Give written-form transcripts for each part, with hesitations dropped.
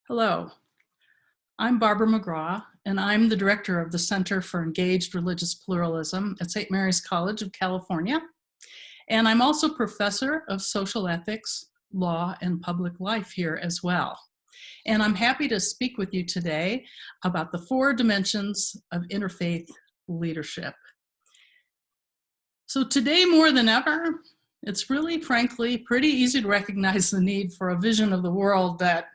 Hello, I'm Barbara McGraw, and I'm the director of the Center for Engaged Religious Pluralism at St. Mary's College of California. And I'm also professor of social ethics, law, and public life here as well. And I'm happy to speak with you today about the 4 dimensions of interfaith leadership. So today more than ever, it's really, frankly, pretty easy to recognize the need for a vision of the world that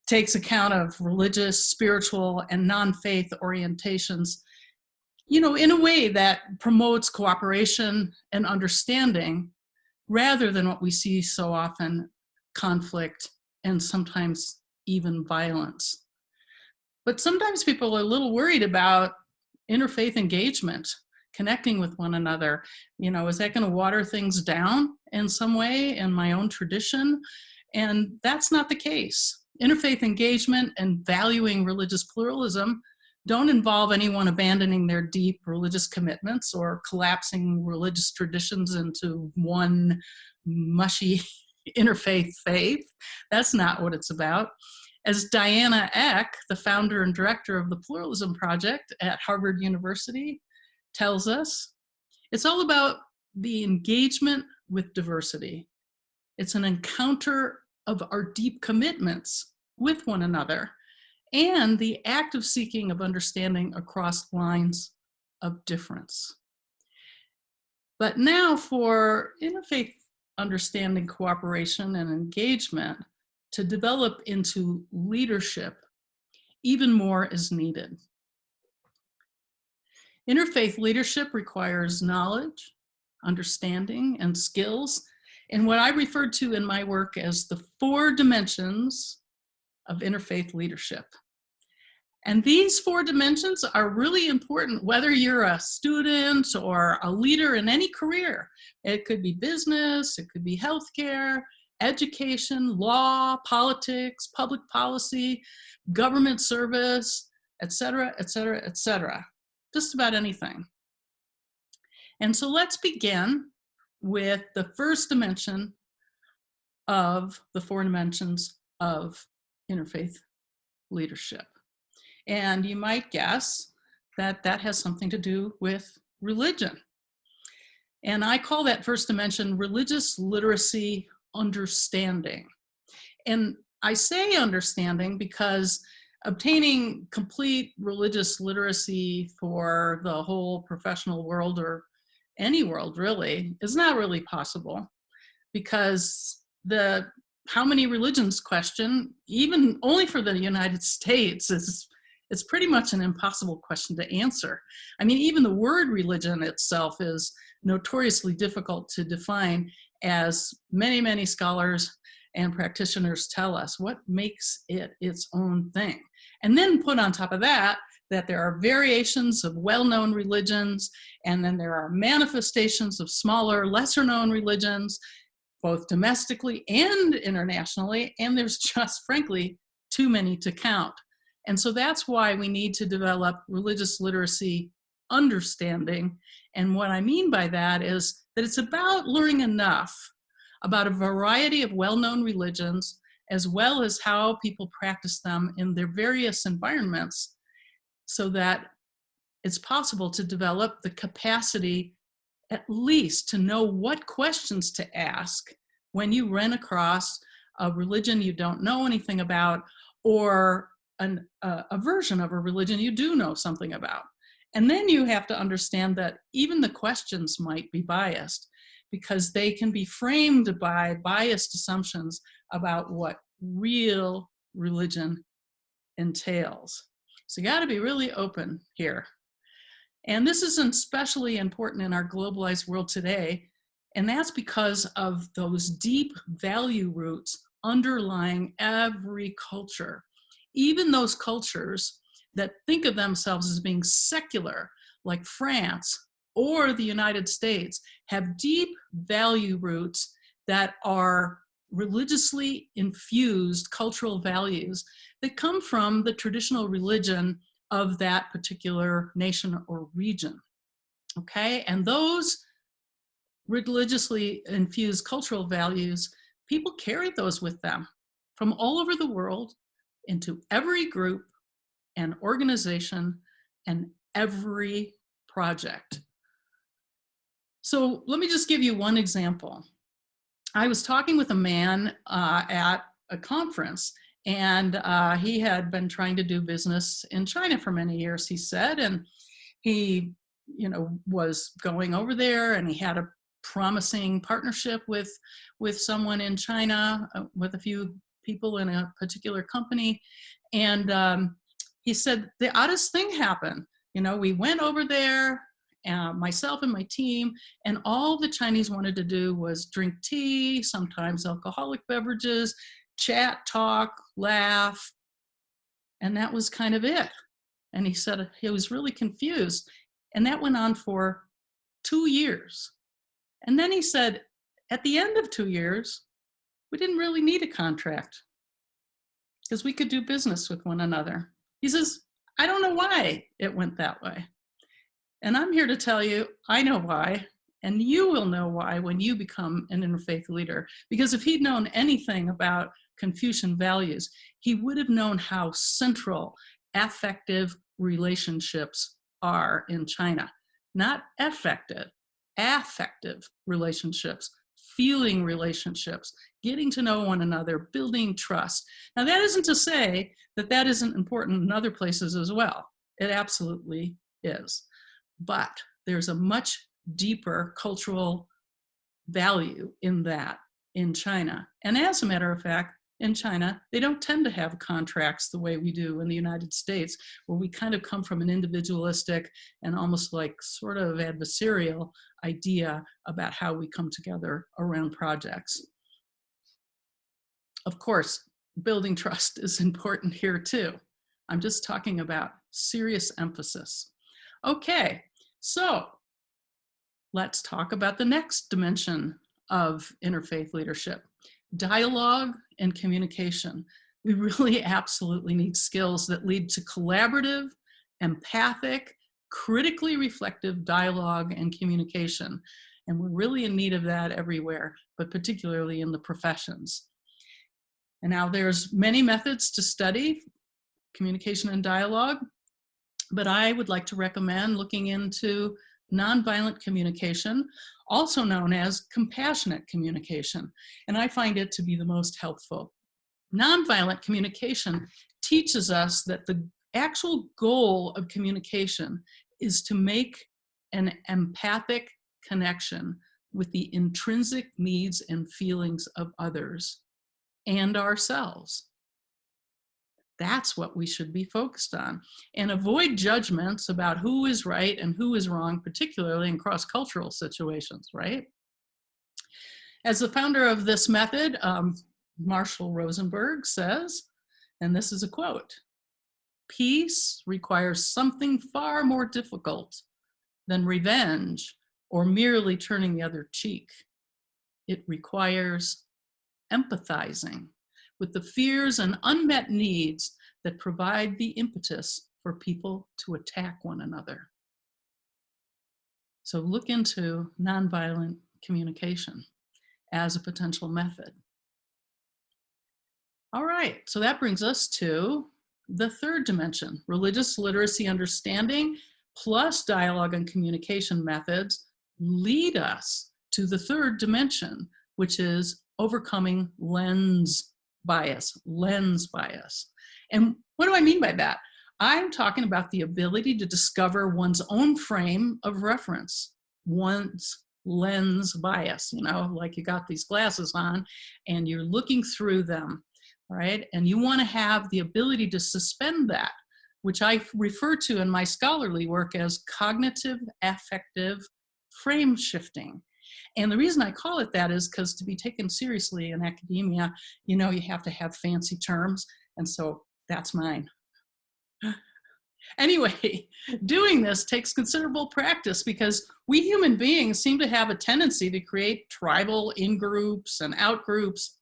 takes account of religious, spiritual, and non-faith orientations, in a way that promotes cooperation and understanding rather than what we see so often, conflict and sometimes even violence. But sometimes people are a little worried about interfaith engagement, connecting with one another. Is that going to water things down in some way in my own tradition? And that's not the case. Interfaith engagement and valuing religious pluralism don't involve anyone abandoning their deep religious commitments or collapsing religious traditions into one mushy interfaith faith. That's not what it's about. As Diana Eck, the founder and director of the Pluralism Project at Harvard University, tells us, it's all about the engagement with diversity. It's an encounter of our deep commitments with one another and the active seeking of understanding across lines of difference. But now for interfaith understanding, cooperation, and engagement to develop into leadership, even more is needed. Interfaith leadership requires knowledge, understanding, and skills in what I refer to in my work as the 4 dimensions of interfaith leadership. And these 4 dimensions are really important whether you're a student or a leader in any career. It could be business, it could be healthcare, education, law, politics, public policy, government service, etc., etc., etc. Just about anything. And so let's begin with the first dimension of the 4 dimensions of interfaith leadership. And you might guess that that has something to do with religion. And I call that first dimension religious literacy understanding. And I say understanding because obtaining complete religious literacy for the whole professional world, or any world really, is not really possible, because the how many religions question, even only for the United States, it's pretty much an impossible question to answer. I mean, even the word religion itself is notoriously difficult to define, as many, many scholars and practitioners tell us. What makes it its own thing? And then put on top of that, that there are variations of well-known religions, and then there are manifestations of smaller, lesser-known religions, both domestically and internationally, and there's just, frankly, too many to count. And so that's why we need to develop religious literacy understanding. And what I mean by that is that it's about learning enough about a variety of well-known religions, as well as how people practice them in their various environments, so that it's possible to develop the capacity at least to know what questions to ask when you run across a religion you don't know anything about, or a version of a religion you do know something about. And then you have to understand that even the questions might be biased, because they can be framed by biased assumptions about what real religion entails. So you got to be really open here. And this is especially important in our globalized world today, and that's because of those deep value roots underlying every culture. Even those cultures that think of themselves as being secular, like France or the United States, have deep value roots that are religiously infused cultural values that come from the traditional religion of that particular nation or region. Okay, and those religiously infused cultural values, people carry those with them from all over the world into every group and organization and every project. So let me just give you one example. I was talking with a man at a conference, and he had been trying to do business in China for many years, he said, and he, was going over there, and he had a promising partnership with someone in China, with a few people in a particular company, and he said the oddest thing happened. We went over there, myself and my team, and all the Chinese wanted to do was drink tea, sometimes alcoholic beverages, chat, talk, laugh, and that was kind of it. And he said he was really confused. And that went on for 2 years. And then he said, at the end of 2 years, we didn't really need a contract because we could do business with one another. He says, I don't know why it went that way. And I'm here to tell you, I know why, and you will know why when you become an interfaith leader. Because if he'd known anything about Confucian values, he would have known how central affective relationships are in China. Not affective relationships, feeling relationships, getting to know one another, building trust. Now, that isn't to say that that isn't important in other places as well. It absolutely is. But there's a much deeper cultural value in that in China. And as a matter of fact, in China, they don't tend to have contracts the way we do in the United States, where we kind of come from an individualistic and almost like sort of adversarial idea about how we come together around projects. Of course, building trust is important here too. I'm just talking about serious emphasis. Okay, so let's talk about the next dimension of interfaith leadership. Dialogue and communication. We really absolutely need skills that lead to collaborative, empathic, critically reflective dialogue and communication. And we're really in need of that everywhere, but particularly in the professions. And now there's many methods to study communication and dialogue, but I would like to recommend looking into nonviolent communication, also known as compassionate communication, and I find it to be the most helpful. Nonviolent communication teaches us that the actual goal of communication is to make an empathic connection with the intrinsic needs and feelings of others and ourselves. That's what we should be focused on, and avoid judgments about who is right and who is wrong, particularly in cross-cultural situations, right? As the founder of this method, Marshall Rosenberg says, and this is a quote, "Peace requires something far more difficult than revenge or merely turning the other cheek. It requires empathizing with the fears and unmet needs that provide the impetus for people to attack one another." So look into nonviolent communication as a potential method. All right, so that brings us to the third dimension. Religious literacy understanding plus dialogue and communication methods lead us to the third dimension, which is overcoming lens bias. And what do I mean by that? I'm talking about the ability to discover one's own frame of reference, one's lens bias, like you got these glasses on and you're looking through them, right? And you want to have the ability to suspend that, which I refer to in my scholarly work as cognitive affective frame shifting. And the reason I call it that is because to be taken seriously in academia, you have to have fancy terms. And so that's mine. Anyway, doing this takes considerable practice because we human beings seem to have a tendency to create tribal in-groups and out-groups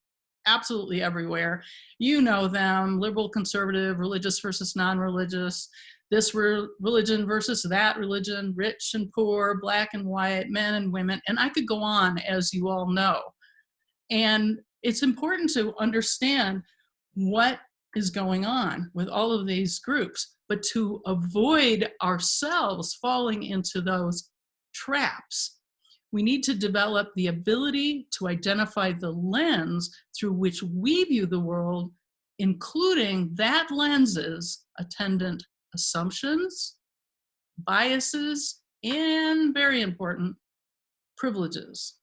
absolutely everywhere. You know them, liberal, conservative, religious versus non-religious, this religion versus that religion, rich and poor, black and white, men and women, and I could go on, as you all know. And it's important to understand what is going on with all of these groups, but to avoid ourselves falling into those traps, we need to develop the ability to identify the lens through which we view the world, including that lens's attendant assumptions, biases, and very important, privileges.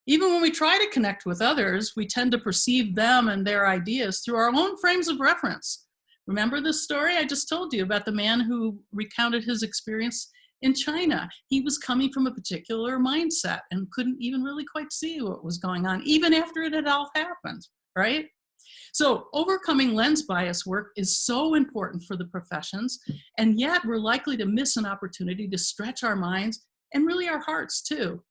Even when we try to connect with others, we tend to perceive them and their ideas through our own frames of reference. Remember the story I just told you about the man who recounted his experience in China? He was coming from a particular mindset and couldn't even really quite see what was going on, even after it had all happened, right? So overcoming lens bias work is so important for the professions, and yet we're likely to miss an opportunity to stretch our minds and really our hearts too.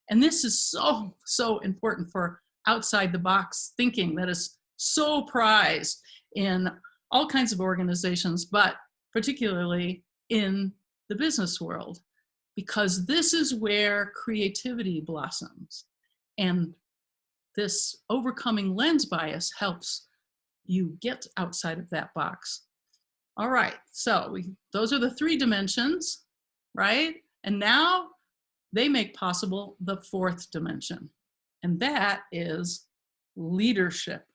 And this is so, so important for outside the box thinking that is so prized in all kinds of organizations, but particularly in the business world, because this is where creativity blossoms. And this overcoming lens bias helps you get outside of that box. All right, so those are the 3 dimensions, right? And now they make possible the 4th dimension, and that is leadership.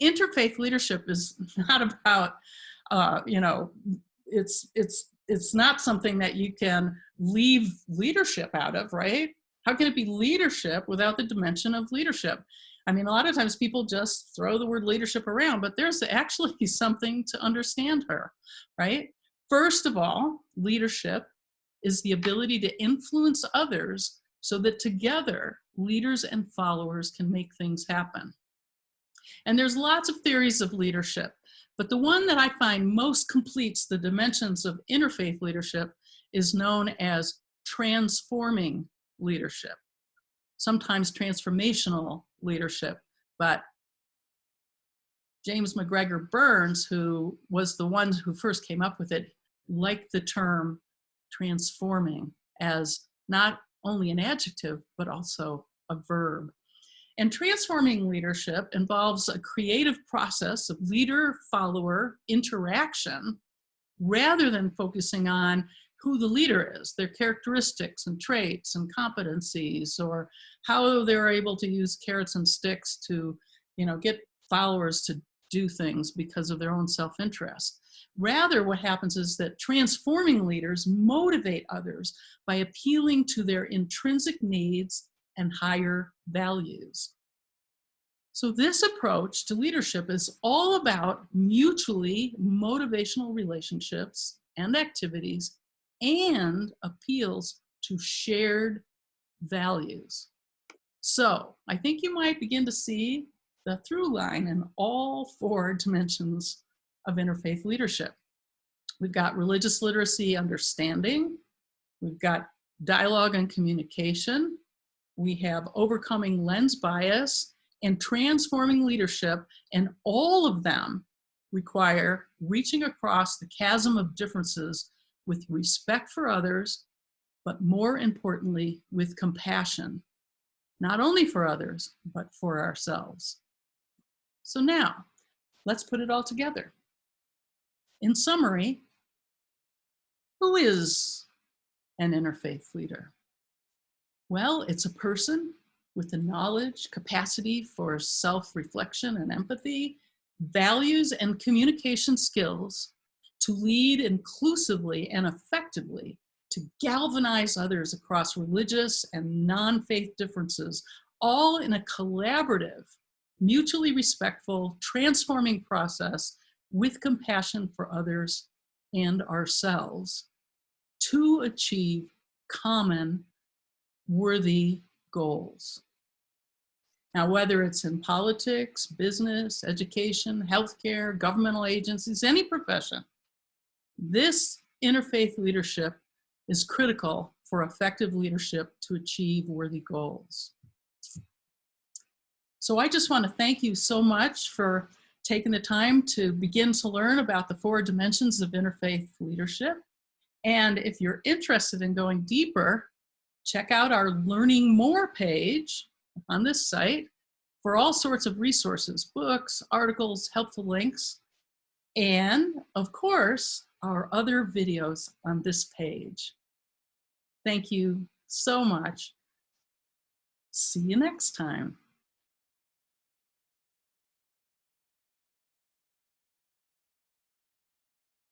Interfaith leadership is not about, it's not something that you can leave leadership out of, right? How can it be leadership without the dimension of leadership? I mean, a lot of times people just throw the word leadership around, but there's actually something to understand here, right? First of all, leadership is the ability to influence others so that together leaders and followers can make things happen. And there's lots of theories of leadership, but the one that I find most completes the dimensions of interfaith leadership is known as transforming leadership, sometimes transformational leadership. But James McGregor Burns, who was the one who first came up with it, liked the term transforming as not only an adjective, but also a verb. And transforming leadership involves a creative process of leader-follower interaction rather than focusing on who the leader is, their characteristics and traits and competencies, or how they're able to use carrots and sticks to, get followers to do things because of their own self-interest. Rather, what happens is that transforming leaders motivate others by appealing to their intrinsic needs and higher values. So this approach to leadership is all about mutually motivational relationships and activities and appeals to shared values. So I think you might begin to see the through line in all 4 dimensions of interfaith leadership. We've got religious literacy understanding, we've got dialogue and communication, we have overcoming lens bias and transforming leadership, and all of them require reaching across the chasm of differences with respect for others, but more importantly, with compassion, not only for others, but for ourselves. So now, let's put it all together. In summary, who is an interfaith leader? Well, it's a person with the knowledge, capacity for self-reflection and empathy, values and communication skills to lead inclusively and effectively, to galvanize others across religious and non-faith differences, all in a collaborative, mutually respectful, transforming process with compassion for others and ourselves to achieve common, worthy goals. Now, whether it's in politics, business, education, healthcare, governmental agencies, any profession, this interfaith leadership is critical for effective leadership to achieve worthy goals. So I just want to thank you so much for taking the time to begin to learn about the 4 dimensions of interfaith leadership. And if you're interested in going deeper, check out our Learning More page on this site. for all sorts of resources, books, articles, helpful links, and of course, our other videos on this page. Thank you so much. See you next time.